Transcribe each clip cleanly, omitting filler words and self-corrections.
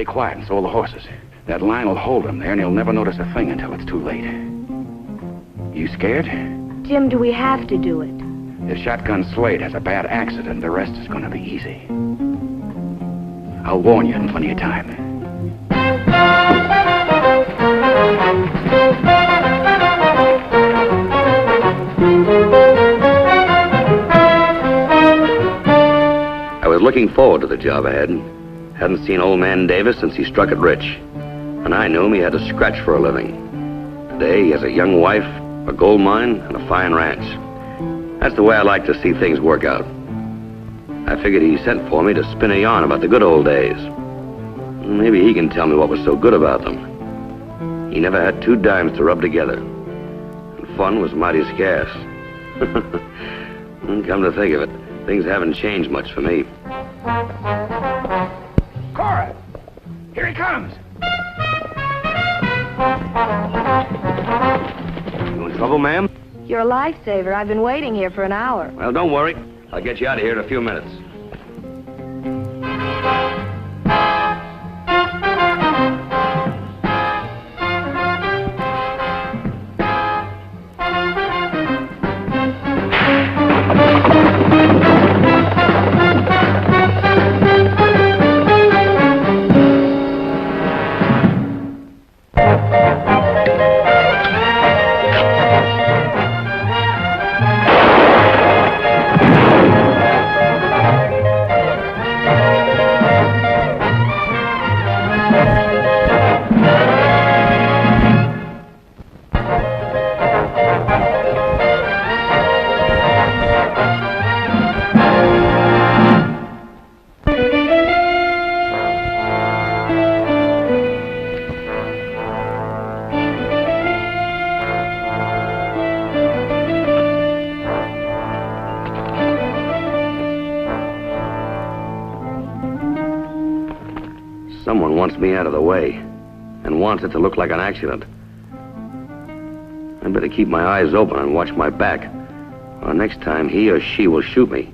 stay quiet and so will the horses. That line will hold him there, and he'll never notice a thing until it's too late. You scared? Jim, do we have to do it? If Shotgun Slade has a bad accident, the rest is going to be easy. I'll warn you in plenty of time. I was looking forward to the job ahead. Hadn't seen old man Davis since he struck it rich. When I knew him, he had to scratch for a living. Today, he has a young wife, a gold mine, and a fine ranch. That's the way I like to see things work out. I figured he sent for me to spin a yarn about the good old days. Maybe he can tell me what was so good about them. He never had 2 dimes to rub together. And fun was mighty scarce. Come to think of it, things haven't changed much for me. Cora! Here he comes! You in trouble, ma'am? You're a lifesaver. I've been waiting here for an hour. Well, don't worry. I'll get you out of here in a few minutes. Someone wants me out of the way and wants it to look like an accident. I'd better keep my eyes open and watch my back, or next time he or she will shoot me.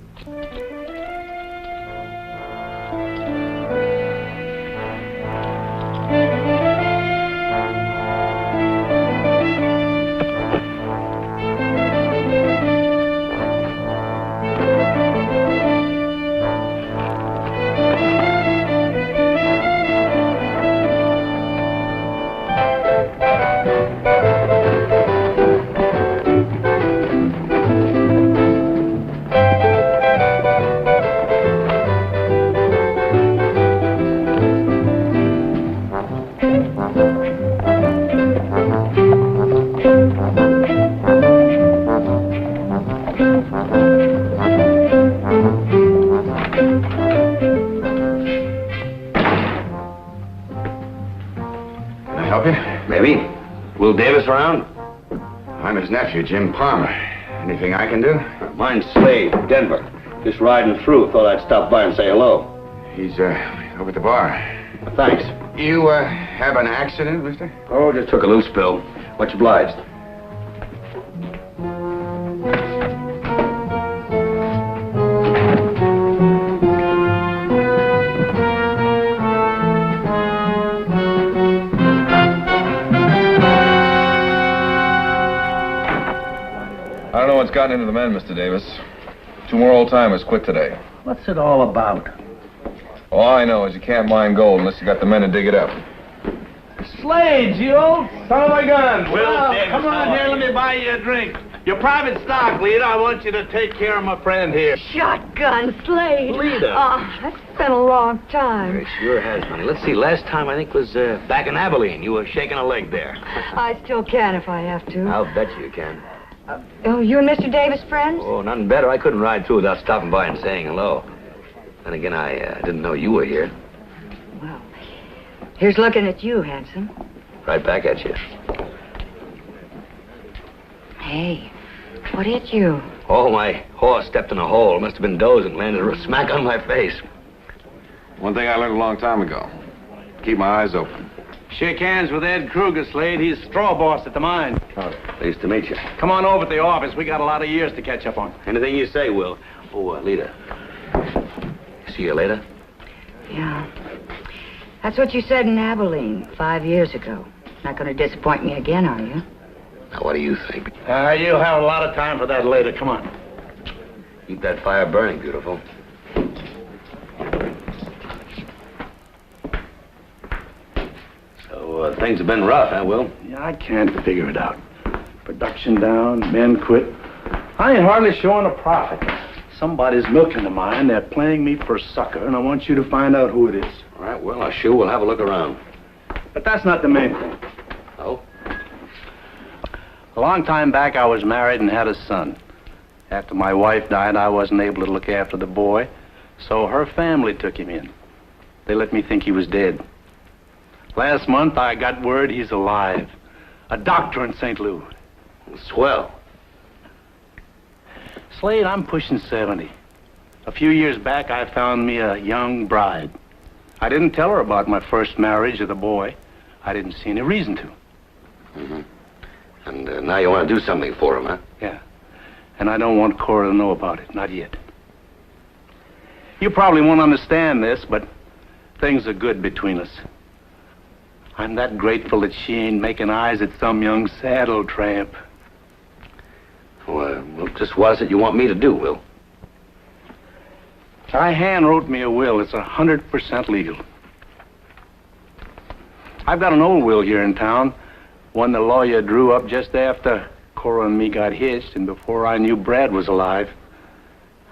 Around? I'm his nephew, Jim Palmer. Anything I can do? Mine's Slade, Denver. Just riding through. Thought I'd stop by and say hello. He's over at the bar. Thanks. You have an accident, mister? Oh, just took a loose spill. Much obliged. I don't know what's gotten into the men, Mr. Davis. 2 more old-timers quit today. What's it all about? All I know is you can't mine gold unless you got the men to dig it up. Slade, you old son of a gun! Well, come on here, let me buy you a drink. Your private stock, leader. I want you to take care of my friend here. Shotgun Slade. Leader. Oh, that's been a long time. It sure has, honey. Let's see. Last time, I think, was back in Abilene. You were shaking a leg there. I still can if I have to. I'll bet you can. Oh, you and Mr. Davis friends? Oh, nothing better. I couldn't ride through without stopping by and saying hello. Then again, I didn't know you were here. Well, here's looking at you, handsome. Right back at you. Hey, what hit you? Oh, my horse stepped in a hole. Must have been dozing. Landed smack on my face. One thing I learned a long time ago. Keep my eyes open. Shake hands with Ed Kruger, Slade. He's straw boss at the mine. Pleased to meet you. Come on over to the office. We got a lot of years to catch up on. Anything you say, Will. Oh, Lita. See you later? Yeah. That's what you said in Abilene 5 years ago. Not going to disappoint me again, are you? Now, what do you think? You'll have a lot of time for that later. Come on. Keep that fire burning, beautiful. So, things have been rough, huh, Will? Yeah, I can't figure it out. Production down, men quit. I ain't hardly showing a profit. Somebody's milking the mine. They're playing me for a sucker, and I want you to find out who it is. All right, well, I sure will have a look around. But that's not the main thing. Oh? A long time back, I was married and had a son. After my wife died, I wasn't able to look after the boy, so her family took him in. They let me think he was dead. Last month, I got word he's alive. A doctor in St. Louis. Swell. Slade, I'm pushing 70. A few years back, I found me a young bride. I didn't tell her about my first marriage or the boy. I didn't see any reason to. Mm-hmm. And now you want to do something for him, huh? Yeah. And I don't want Cora to know about it, not yet. You probably won't understand this, but things are good between us. I'm that grateful that she ain't making eyes at some young saddle tramp. Well, just what is it you want me to do, Will? I hand wrote me a will. It's 100% legal. I've got an old will here in town, one the lawyer drew up just after Cora and me got hitched and before I knew Brad was alive.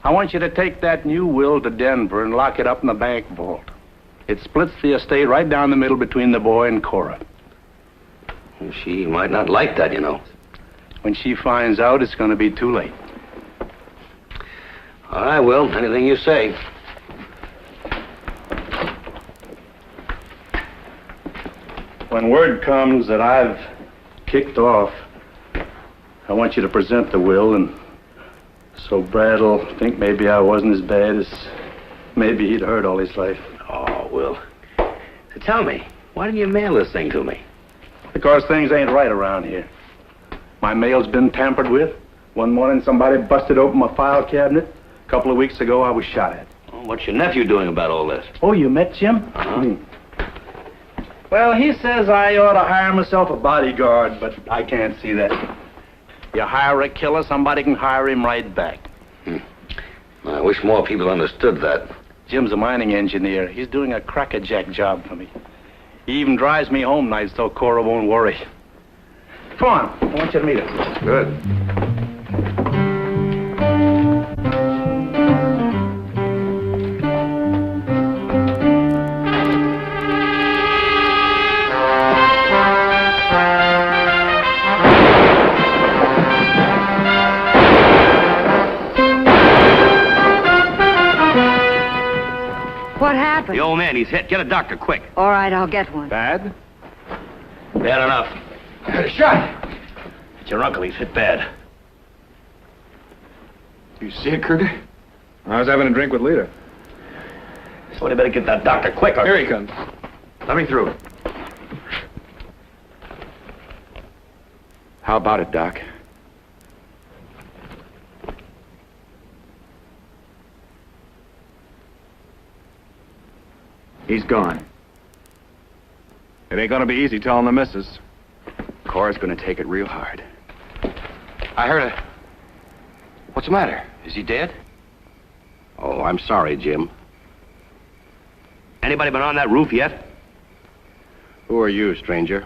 I want you to take that new will to Denver and lock it up in the bank vault. It splits the estate right down the middle between the boy and Cora. She might not like that, you know. When she finds out, it's going to be too late. All right, Will. Anything you say. When word comes that I've kicked off, I want you to present the will, and so Brad'll think maybe I wasn't as bad as maybe he'd heard all his life. Oh, Will. So tell me, why didn't you mail this thing to me? Because things ain't right around here. My mail's been tampered with. One morning, somebody busted open my file cabinet. A couple of weeks ago, I was shot at. Oh, what's your nephew doing about all this? Oh, you met Jim? Uh-huh. Well, he says I ought to hire myself a bodyguard, but I can't see that. You hire a killer, somebody can hire him right back. I wish more people understood that. Jim's a mining engineer. He's doing a crackerjack job for me. He even drives me home nights so Cora won't worry. Come on, I want you to meet her. Good. What happened? The old man, he's hit. Get a doctor, quick. All right, I'll get one. Bad? Bad enough. I had a shot. It's your uncle, he's hit bad. You see it, Kruger? I was having a drink with Lita. So you better get that doctor, quick. Here he comes. Let me through. How about it, Doc? He's gone. It ain't gonna be easy telling the missus. Cora's gonna take it real hard. I heard a... What's the matter? Is he dead? Oh, I'm sorry, Jim. Anybody been on that roof yet? Who are you, stranger?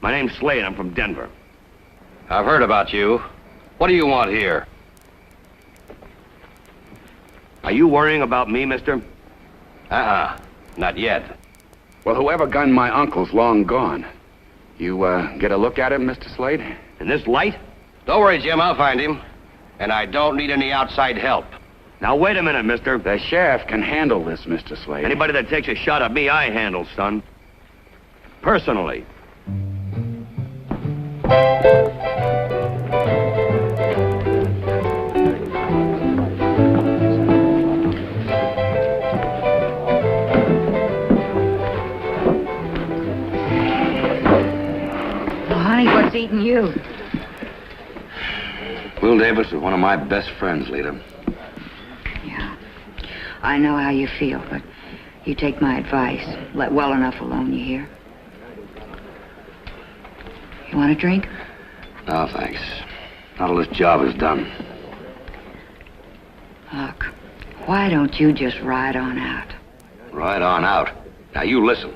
My name's Slade. I'm from Denver. I've heard about you. What do you want here? Are you worrying about me, mister? Not yet. Well, whoever gunned my uncle's long gone. You, get a look at him, Mr. Slade? In this light? Don't worry, Jim. I'll find him. And I don't need any outside help. Now, wait a minute, mister. The sheriff can handle this, Mr. Slade. Anybody that takes a shot at me, I handle, son. Personally. Well, honey, what's eating you? Will Davis is one of my best friends, Lita. Yeah. I know how you feel, but You take my advice. Let well enough alone, you hear? You want a drink? No, thanks. Not till this job is done. Look, why don't you just ride on out? Right on out. Now, you listen.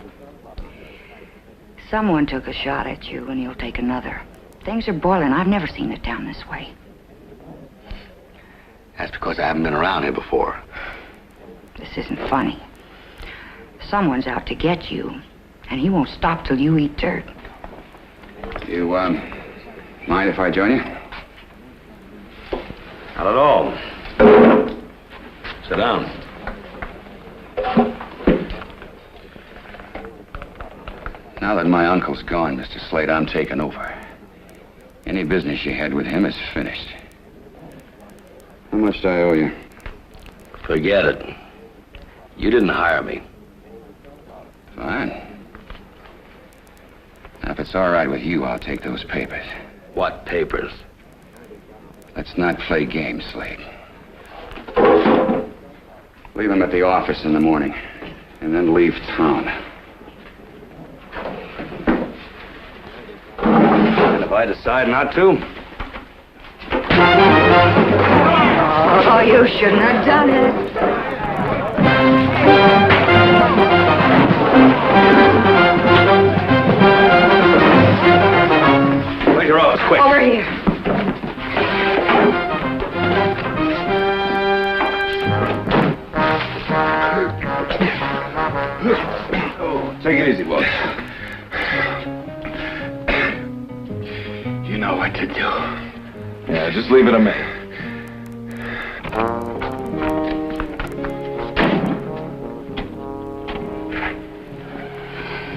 Someone took a shot at you, and you'll take another. Things are boiling. I've never seen it down this way. That's because I haven't been around here before. This isn't funny. Someone's out to get you, and he won't stop till you eat dirt. You, mind if I join you? Not at all. Sit down. Now that my uncle's gone, Mr. Slade, I'm taking over. Any business you had with him is finished. How much do I owe you? Forget it. You didn't hire me. Fine. Now, if it's all right with you, I'll take those papers. What papers? Let's not play games, Slade. Leave them at the office in the morning, and then leave town. And if I decide not to? Oh, you shouldn't have done it. Where's your office? Quick. Over here. Take it easy, boss. You know what to do. Yeah, just leave it a me.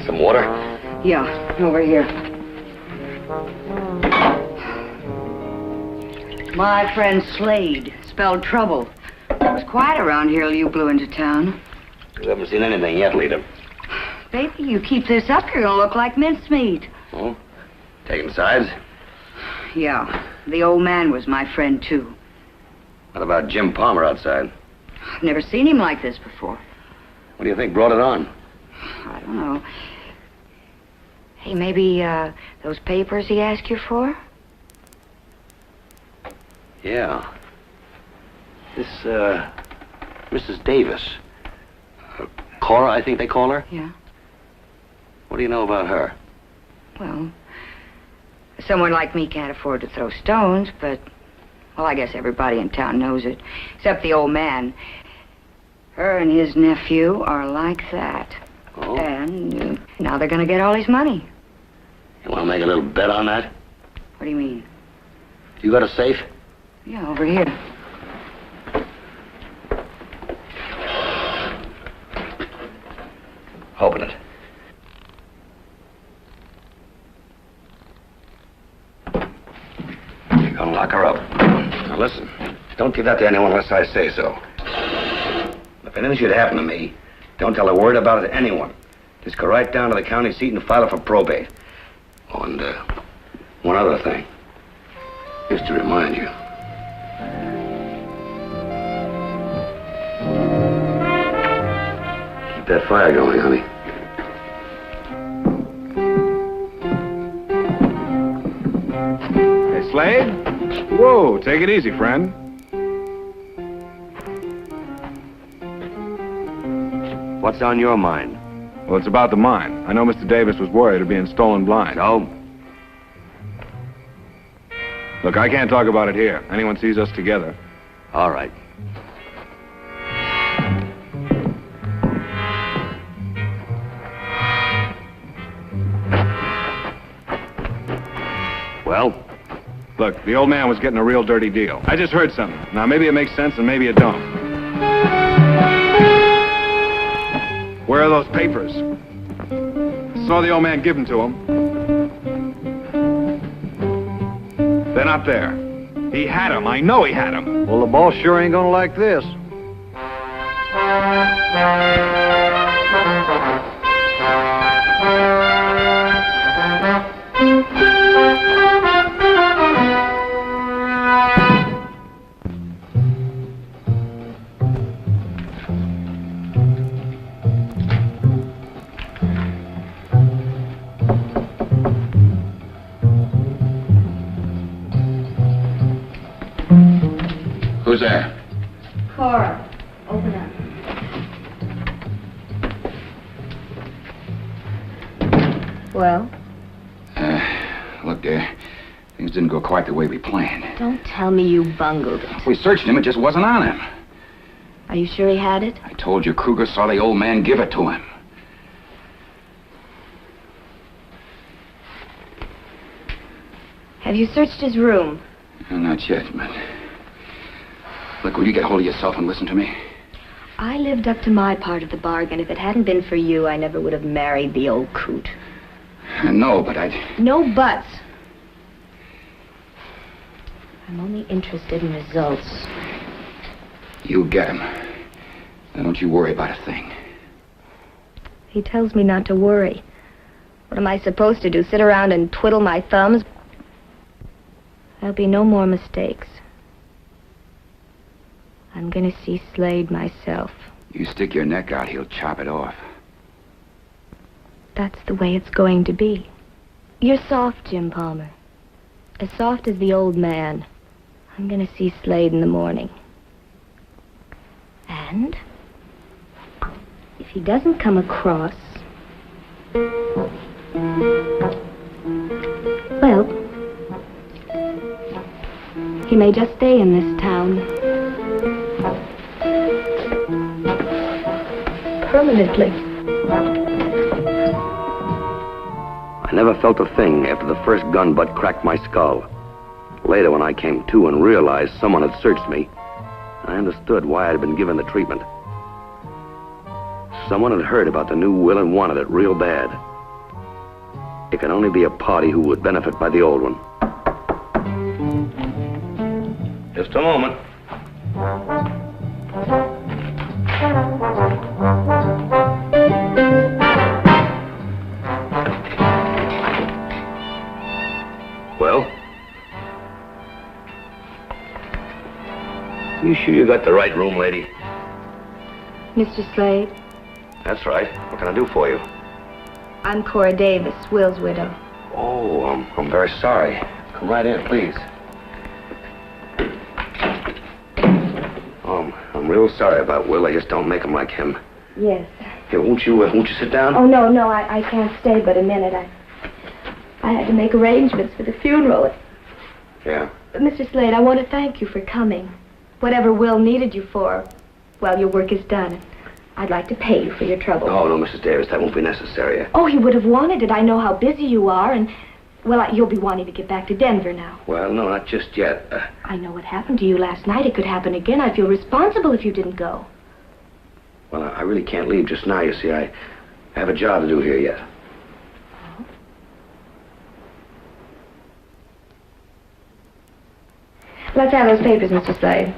Some water? Yeah, over here. My friend Slade spelled trouble. It was quiet around here till you blew into town. You haven't seen anything yet, leader. Baby, you keep this up, you're gonna look like mincemeat. Oh? Taking sides? Yeah, the old man was my friend, too. What about Jim Palmer outside? I've never seen him like this before. What do you think brought it on? I don't know. Hey, maybe, those papers he asked you for? Yeah. This, Mrs. Davis. Cora, I think they call her? Yeah. What do you know about her? Well, someone like me can't afford to throw stones, but, well, I guess everybody in town knows it, except the old man. Her and his nephew are like that. Oh? And now they're gonna get all his money. You want to make a little bet on that? What do you mean? You got a safe? Yeah, over here. Open it. You're gonna lock her up. Now listen, don't give that to anyone unless I say so. If anything should happen to me, don't tell a word about it to anyone. Just go right down to the county seat and file it for probate. Oh, and one other thing. Just to remind you. Keep that fire going, honey. Hey, Slade? Whoa, take it easy, friend. What's on your mind? Well, it's about the mine. I know Mr. Davis was worried of being stolen blind. No? Look, I can't talk about it here. Anyone sees us together. All right. Well? Look, the old man was getting a real dirty deal. I just heard something. Now, maybe it makes sense and maybe it don't. Where are those papers? I saw the old man give them to him. They're not there. He had them. I know he had them. Well, the boss sure ain't gonna like this. Who's there? Cora, open up. Well? Look, dear, things didn't go quite the way we planned. Don't tell me you bungled it. We searched him, it just wasn't on him. Are you sure he had it? I told you Kruger saw the old man give it to him. Have you searched his room? Not yet, but... Look, will you get hold of yourself and listen to me? I lived up to my part of the bargain. If it hadn't been for you, I never would have married the old coot. No, but I'd... No buts. I'm only interested in results. You get him. Now don't you worry about a thing. He tells me not to worry. What am I supposed to do? Sit around and twiddle my thumbs? There'll be no more mistakes. I'm gonna see Slade myself. You stick your neck out, he'll chop it off. That's the way it's going to be. You're soft, Jim Palmer. As soft as the old man. I'm gonna see Slade in the morning. And if he doesn't come across... well, he may just stay in this town. Permanently. I never felt a thing after the first gun butt cracked my skull. Later, when I came to and realized someone had searched me, I understood why I'd been given the treatment. Someone had heard about the new will and wanted it real bad. It can only be a party who would benefit by the old one. Just a moment. Well? You sure you got the right room, lady? Mr. Slade, That's right. What can I do for you? I'm Cora Davis, Will's widow. Oh, I'm very sorry. Come right in, please. I'm real sorry about Will. I just don't make him like him. Yes. Here, won't you sit down? Oh, no, I can't stay but a minute. I had to make arrangements for the funeral. Yeah. Mr. Slade, I want to thank you for coming. Whatever Will needed you for, well, your work is done. I'd like to pay you for your trouble. Oh, no, Mrs. Davis, that won't be necessary. Oh, he would have wanted it. I know how busy you are, and, well, you'll be wanting to get back to Denver now. Well, no, not just yet. I know what happened to you last night. It could happen again. I'd feel responsible if you didn't go. Well, I really can't leave just now, you see. I have a job to do here yet. Oh? Let's have those papers, Mr. Slade.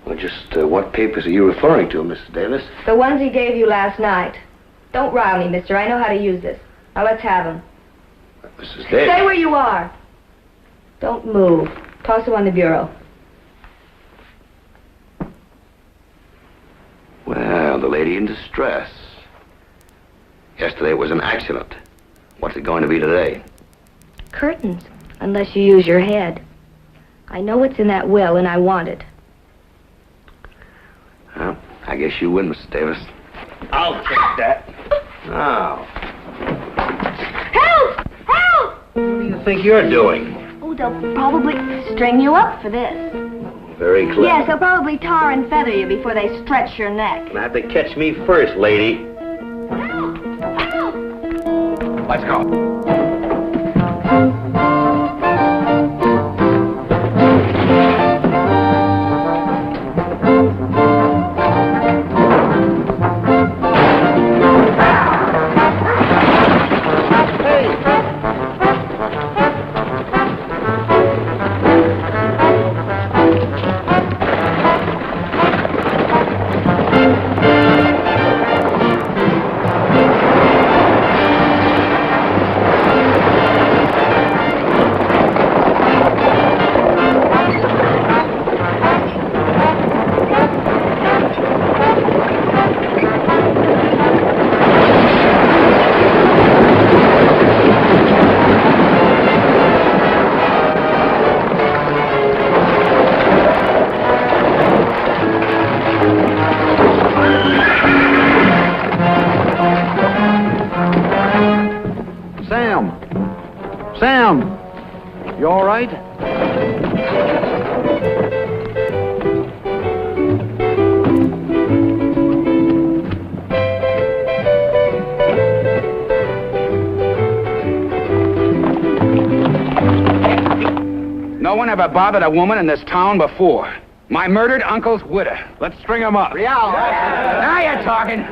Well, just what papers are you referring to, Mrs. Davis? The ones he gave you last night. Don't rile me, mister. I know how to use this. Now, let's have them. Mrs. Davis? Stay where you are. Don't move. Toss them on the bureau. Well, the lady in distress. Yesterday was an accident. What's it going to be today? Curtains, unless you use your head. I know what's in that will, and I want it. Well, I guess you win, Mrs. Davis. I'll take that. Now. Help! Help! What do you think you're doing? Oh, they'll probably string you up for this. Very clever. Yes, they'll probably tar and feather you before they stretch your neck. You'll have to catch me first, lady. Help! Help! Let's go. Sam! Sam! You all right? No one ever bothered a woman in this town before. My murdered uncle's widow. Let's string him up. Now you're talking.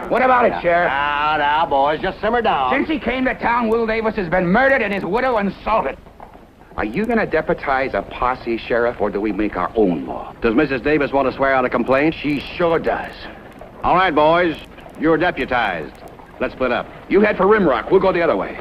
What about it, Sheriff? Now, boys, just simmer down. Since he came to town, Will Davis has been murdered and his widow insulted. Are you going to deputize a posse, Sheriff, or do we make our own law? Does Mrs. Davis want to swear out a complaint? She sure does. All right, boys. You're deputized. Let's split up. You head for Rimrock. We'll go the other way.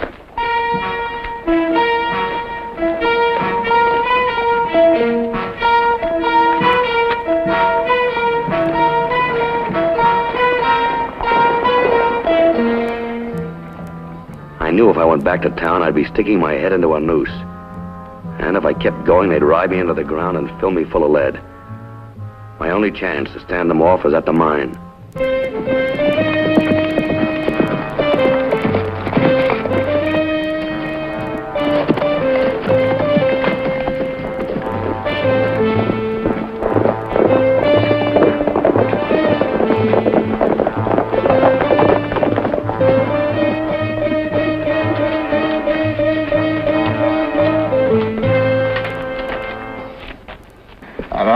I knew if I went back to town, I'd be sticking my head into a noose. And if I kept going, they'd ride me into the ground and fill me full of lead. My only chance to stand them off was at the mine.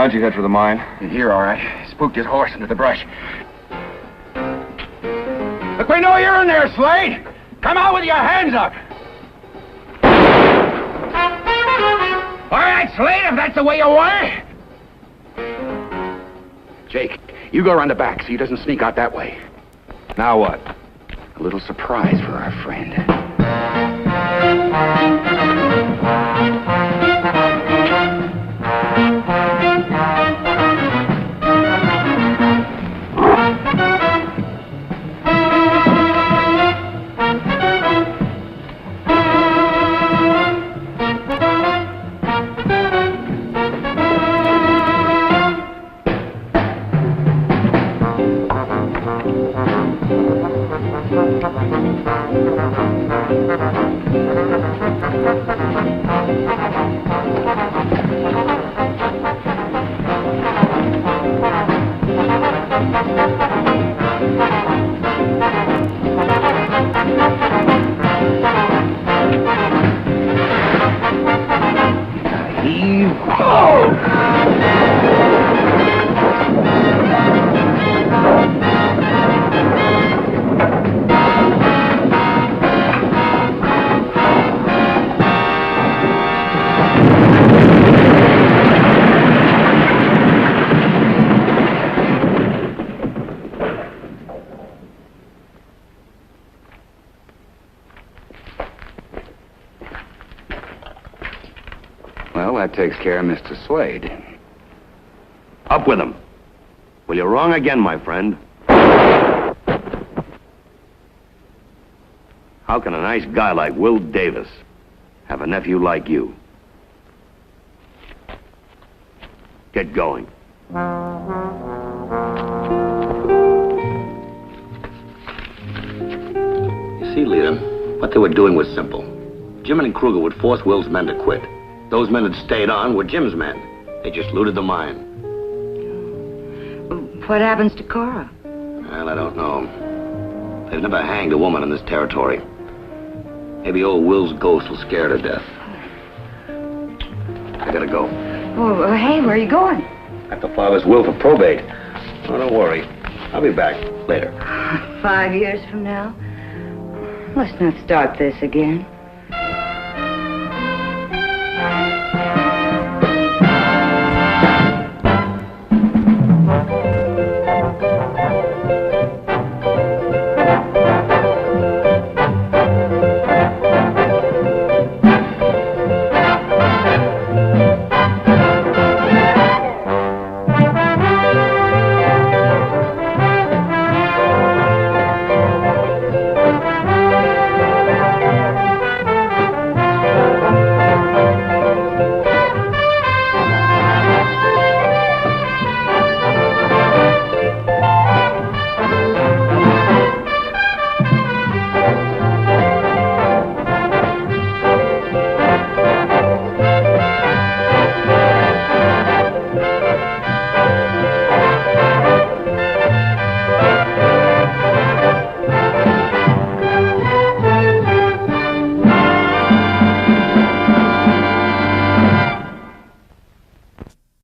How'd you head for the mine? In here, all right. Spooked his horse into the brush. Look, we know you're in there, Slade. Come out with your hands up. All right, Slade, if that's the way you want it. Jake, you go around the back so he doesn't sneak out that way. Now what? A little surprise for our friend. Well, that takes care of Mr. Slade. Up with him. Well, you're wrong again, my friend. How can a nice guy like Will Davis have a nephew like you? Get going. You see, leader, what they were doing was simple. Jim and Kruger would force Will's men to quit. Those men that stayed on were Jim's men. They just looted the mine. What happens to Cora? Well, I don't know. They've never hanged a woman in this territory. Maybe old Will's ghost will scare her to death. I gotta go. Oh, hey, where are you going? I have to file this will for probate. Oh, don't worry. I'll be back later. 5 years from now? Let's not start this again.